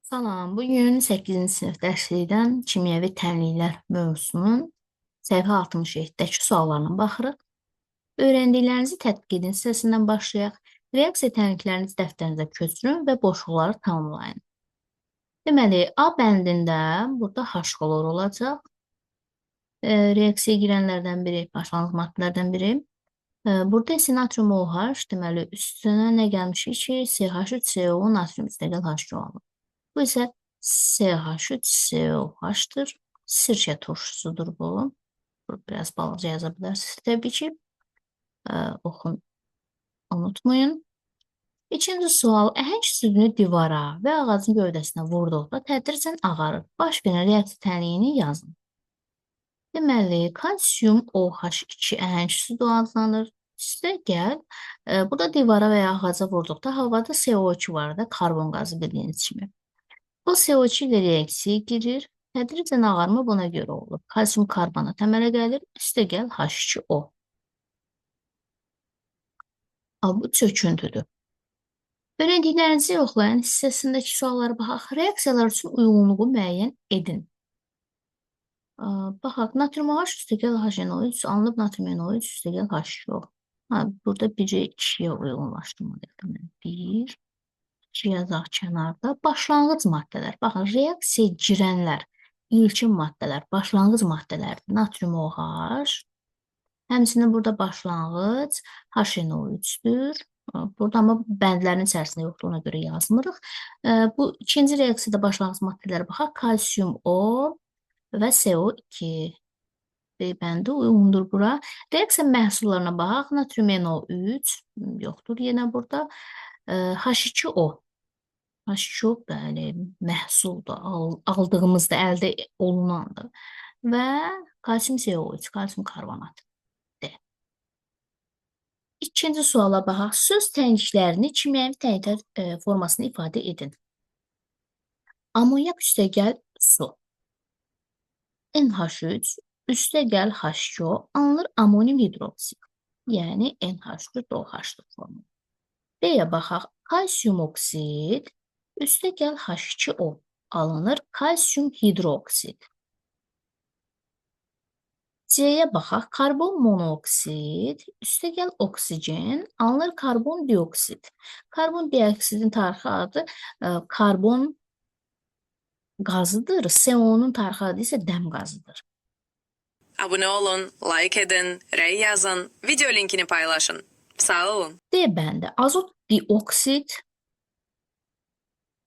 Salam, bugün 8-ci sinif dərslikdən kimyəvi təmliklər mövzusunun səhifə 67-dəki suallarına baxırıq. Öyrəndiklərinizi tətbiq edin hissəsindən başlayaq. Reaksiya təmliklərinizi dəftərinizə köçürün və boşluqları tamamlayın. Deməli, A bəndində burada H xlor olacaq. Reaksiyaya girənlərdən biri, başlanğıc maddələrdən biri. Burada isə natrium OH, deməli, üstünə nə gəlmişik ki, CH3CO, natrium üstəgəl H2O alır. Bu isə CH3COH-dır. Sirkə turşusudur bu. Biraz balaca yaza bilərsiniz. Təbii ki, oxun, unutmayın. İkinci sual. Əhəng südünü divara və ağacın gövdəsinə vurduqda tədricən ağarır. Baş verən reaksiya tənliyini yazın. Deməli, kalsium OH2 əhəng südü adlanır. Üstə gəl. Burada divara və ya ağaca vurduqda havada CO2 var da, karbon qazı bildiyiniz kimi. Bu CO2 ilə reaksiyaya girir. Tədricən ağarma buna görə olur. Kalsium karbonat əmələ gəlir, üstə gəl H2O. Bu çöküntüdür. Öyrəndiklərinizi yoxlayın, hissəsindəki suallara baxaq. Reaksiyalar üçün uyğunluğu müəyyən edin. Baxaq, natrium OH üstə gəl HNO3, alınıb natrium NO3 üstə gəl H2O. Burada 1-i 2-yə uyğunlaşdırmalıyıq. 1, 2 yazaq kənarda. Başlanğıc maddələr. Baxın, reaksiyaya girənlər, ilkin maddələr, başlanğıc maddələrdir. Natrium OH. Həmçinin burada başlanğıc HNO3-dür. Burada amma bəndlərin içərisində yoxdur, ona görə yazmırıq. Bu ikinci reaksiyada başlanğıc maddələrə baxaq. Kalsium O və CO2. Bəndi uyğundur bura. Reaksiya məhsullarına baxaq. Natrium NO3 yoxdur yenə burada. H2O. H2O, bəli, məhsuldur, aldığımızda əldə olunandır. Və kalsium CO3, kalsium karbonat. İkinci suala baxaq. Söz təngliklərini kimyəvi təngliklər formasını ifadə edin. Amonyak üstə gəl su. NH3 üstə gəl H2O alınır amonium hidroksid. Yəni NH4OH-dır formu. B-yə baxaq. Kalsium oksid üstə gəl H2O alınır kalsium hidroksid. C-yə baxaq. Karbon monoksid üstə gəl oksigen alınır karbon dioksid. Karbon dioksidin tarixi adı karbon qazıdır. CO-nun tarixi adı isə dəm qazıdır. Abone olun, like edin, rəy yazın, video linkini paylaşın. Sağ olun. D bəndi azot dioksid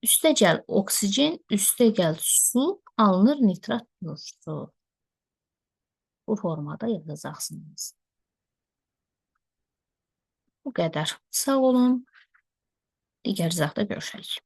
üstə gəl oksigen, üstə gəl su alınır nitrat turşusu. Bu formada yazacaqsınız. Bu qədər. Sağ olun. Digər izahda görüşərik.